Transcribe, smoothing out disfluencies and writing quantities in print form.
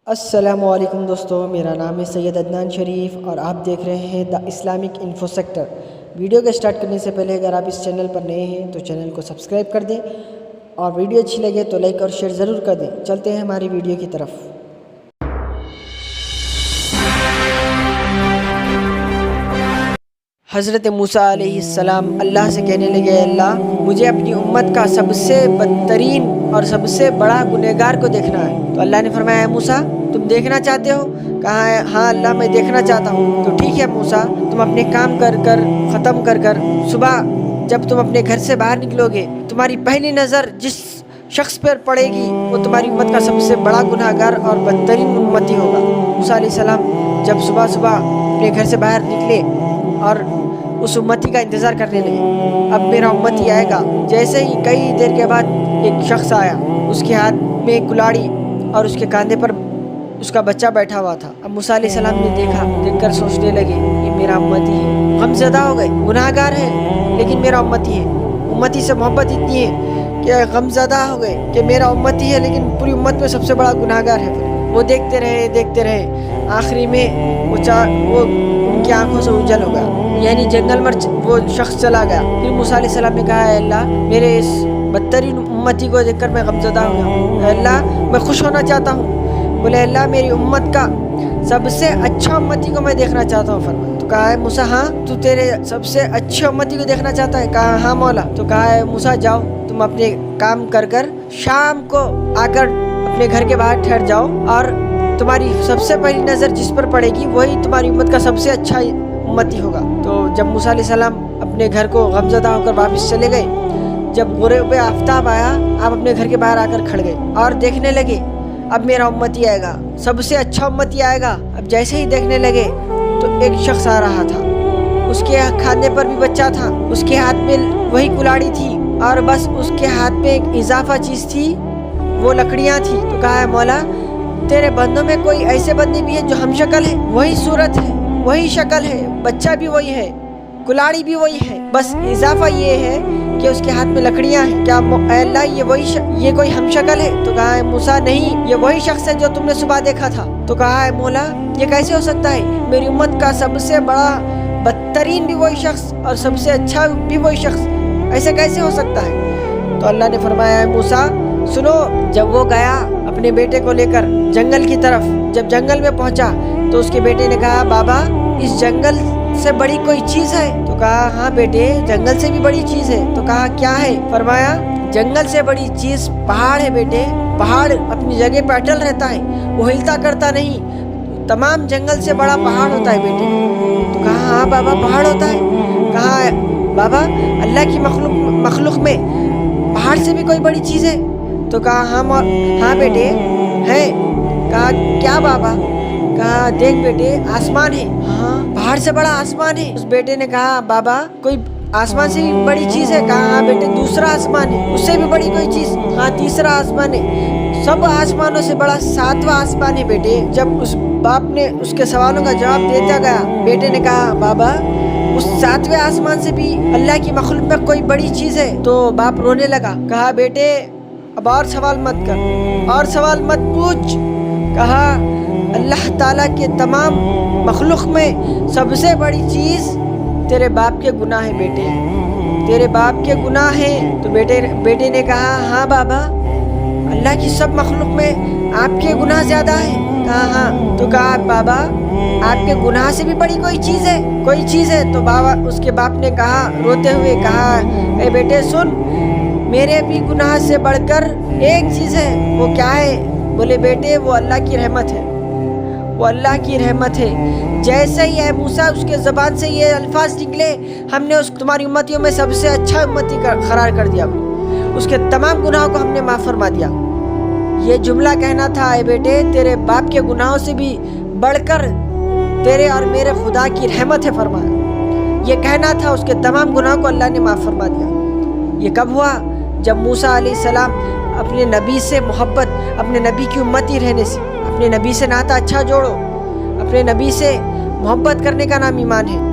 السلام علیکم دوستو، میرا نام ہے سید عدنان شریف اور آپ دیکھ رہے ہیں the Islamic info sector. Video کے سٹارٹ کرنے سے پہلے اگر آپ اس چینل پر نئے ہیں تو چینل کو سبسکرائب کر دیں اور ویڈیو اچھی لگے تو لائک اور شیئر ضرور کر دیں۔ چلتے ہیں ہماری ویڈیو کی طرف۔ حضرت موسیٰ علیہ السلام اللہ سے کہنے لگے، اللہ مجھے اپنی امت کا سب سے بدترین اور سب سے بڑا گنہگار کو دیکھنا ہے۔ تو اللہ نے فرمایا، اے موسیٰ تم دیکھنا چاہتے ہو؟ کہا ہے ہاں اللہ میں دیکھنا چاہتا ہوں۔ تو ٹھیک ہے موسیٰ، تم اپنے کام ختم کر صبح جب تم اپنے گھر سے باہر نکلو گے، تمہاری پہلی نظر جس شخص پر پڑے گی وہ تمہاری امت کا سب سے بڑا گنہگار اور بدترین امتی ہوگا۔ موسیٰ علیہ السلام جب صبح اپنے گھر سے باہر نکلے اور اس امتی کا انتظار کرنے لگے، اب میرا امتی آئے گا۔ جیسے ہی کئی دیر کے بعد ایک شخص آیا، اس کے ہاتھ میں ایک کلاڑی اور اس کے کاندھے پر اس کا بچہ بیٹھا ہوا تھا۔ اب موسیٰ علیہ السلام نے دیکھ کر سوچنے لگے، یہ میرا امتی ہے۔ غم زدہ ہو گئے، گناہ گار ہے لیکن میرا امتی ہے۔ امتی سے محبت اتنی ہے کہ غم زدہ ہو گئے کہ میرا امتی ہے لیکن پوری امت میں سب سے بڑا گناہ گار ہے۔ وہ دیکھتے رہے، آخری میں وہ ان کی آنکھوں سے اوجھل ہو گیا، یعنی جنگل میں وہ شخص چلا گیا۔ پھر موسیٰ علیہ السلام نے کہا، اے اللہ میرے اس بدترین امتی کو دیکھ کر میں غمزدہ ہو گیا، اے اللہ میں خوش ہونا چاہتا ہوں۔ بولے اللہ میری امت کا سب سے اچھا امتی کو میں دیکھنا چاہتا ہوں۔ فرمایا تو کہا ہے موسیٰ ہاں تو تیرے سب سے اچھے امتی کو دیکھنا چاہتا ہے؟ کہا ہاں مولا۔ تو کہا ہے موسیٰ جاؤ تم اپنے کام کر شام کو آ کر اپنے گھر کے باہر ٹھہر جاؤ، اور تمہاری سب سے پہلی نظر جس پر پڑے گی وہی تمہاری امت کا سب سے اچھا امتی ہوگا۔ تو جب موسیٰ علیہ السلام اپنے گھر کو غمزدہ ہو کر واپس چلے گئے، جب غروب آفتاب آیا آپ اپنے گھر کے باہر آ کر کھڑ گئے اور دیکھنے لگے اب میرا امتی آئے گا، سب سے اچھا امتی آئے گا۔ اب جیسے ہی دیکھنے لگے تو ایک شخص آ رہا تھا، اس کے کھانے پر بھی بچہ تھا، اس کے ہاتھ میں وہی کلاڑی تھی اور بس اس کے ہاتھ میں ایک اضافہ چیز تھی، وہ لکڑیاں تھی۔ تو کہا ہے مولا تیرے بندوں میں کوئی ایسے بندے بھی ہیں جو ہم شکل ہے، وہی صورت ہے، وہی شکل ہے، بچہ بھی وہی ہے، کلاڑی بھی وہی ہے، بس اضافہ یہ ہے کہ اس کے ہاتھ میں لکڑیاں ہیں۔ کیا اے اللہ یہ کوئی ہم شکل ہے؟ تو کہا ہے موسیٰ نہیں، یہ وہی شخص ہے جو تم نے صبح دیکھا تھا۔ تو کہا ہے مولا یہ کیسے ہو سکتا ہے؟ میری امت کا سب سے بڑا بدترین بھی وہی شخص اور سب سے اچھا بھی وہی شخص، ایسے کیسے ہو سکتا ہے؟ تو اللہ نے فرمایا ہے موسیٰ سنو، جب وہ گیا اپنے بیٹے کو لے کر جنگل کی طرف، جب جنگل میں پہنچا تو اس کے بیٹے نے کہا بابا اس جنگل سے بڑی کوئی چیز ہے؟ تو کہا ہاں بیٹے جنگل سے بھی بڑی چیز ہے۔ تو کہا کیا ہے؟ فرمایا جنگل سے بڑی چیز پہاڑ ہے بیٹے، پہاڑ اپنی جگہ پہ اٹل رہتا ہے، وہ ہلتا کرتا نہیں، تمام جنگل سے بڑا پہاڑ ہوتا ہے بیٹے۔ تو کہا ہاں بابا پہاڑ ہوتا ہے۔ کہا بابا اللہ کی مخلوق میں پہاڑ سے بھی کوئی بڑی چیز ہے؟ تو کہا ہاں بیٹے ہے۔ کہا کیا بابا؟ کہا دیکھ بیٹے آسمان ہے۔ ہاں پہاڑ سے بڑا آسمان ہے۔ اس بیٹے نے کہا بابا کوئی آسمان سے بھی بڑی چیز ہے؟ کہا ہاں بیٹے دوسرا آسمان ہے، اس سے بھی بڑی کوئی چیز؟ ہاں تیسرا آسمان ہے، سب آسمانوں سے بڑا ساتواں آسمان ہے بیٹے۔ جب اس باپ نے اس کے سوالوں کا جواب دیتا گیا، بیٹے نے کہا بابا اس ساتویں آسمان سے بھی اللہ کی مخلوق میں کوئی بڑی چیز ہے؟ تو باپ رونے لگا۔ کہا بیٹے اب اور سوال مت کر، اور سوال مت پوچھ۔ کہا اللہ تعالیٰ کے تمام مخلوق میں سب سے بڑی چیز تیرے باپ کے گناہ ہے بیٹے، تیرے باپ کے گناہ ہیں۔ تو بیٹے نے کہا ہاں بابا اللہ کی سب مخلوق میں آپ کے گناہ زیادہ ہیں؟ کہا ہاں۔ تو کہا بابا آپ کے گناہ سے بھی بڑی کوئی چیز ہے؟ کوئی چیز ہے؟ تو بابا اس کے باپ نے کہا روتے ہوئے کہا اے بیٹے سن، میرے بھی گناہ سے بڑھ کر ایک چیز ہے۔ وہ کیا ہے؟ بولے بیٹے وہ اللہ کی رحمت ہے، وہ اللہ کی رحمت ہے۔ جیسے ہی اے موسیٰ اس کے زبان سے یہ الفاظ نکلے، ہم نے اس تمہاری امتیوں میں سب سے اچھا امتی قرار کر دیا، اس کے تمام گناہوں کو ہم نے معاف فرما دیا۔ یہ جملہ کہنا تھا اے بیٹے تیرے باپ کے گناہوں سے بھی بڑھ کر تیرے اور میرے خدا کی رحمت ہے، فرمایا۔ یہ کہنا تھا، اس کے تمام گناہوں کو اللہ نے معاف فرما دیا۔ یہ کب ہوا؟ جب موسیٰ علیہ السلام اپنے نبی سے محبت، اپنے نبی کی امتی رہنے سے، اپنے نبی سے ناتا اچھا جوڑو، اپنے نبی سے محبت کرنے کا نام ایمان ہے۔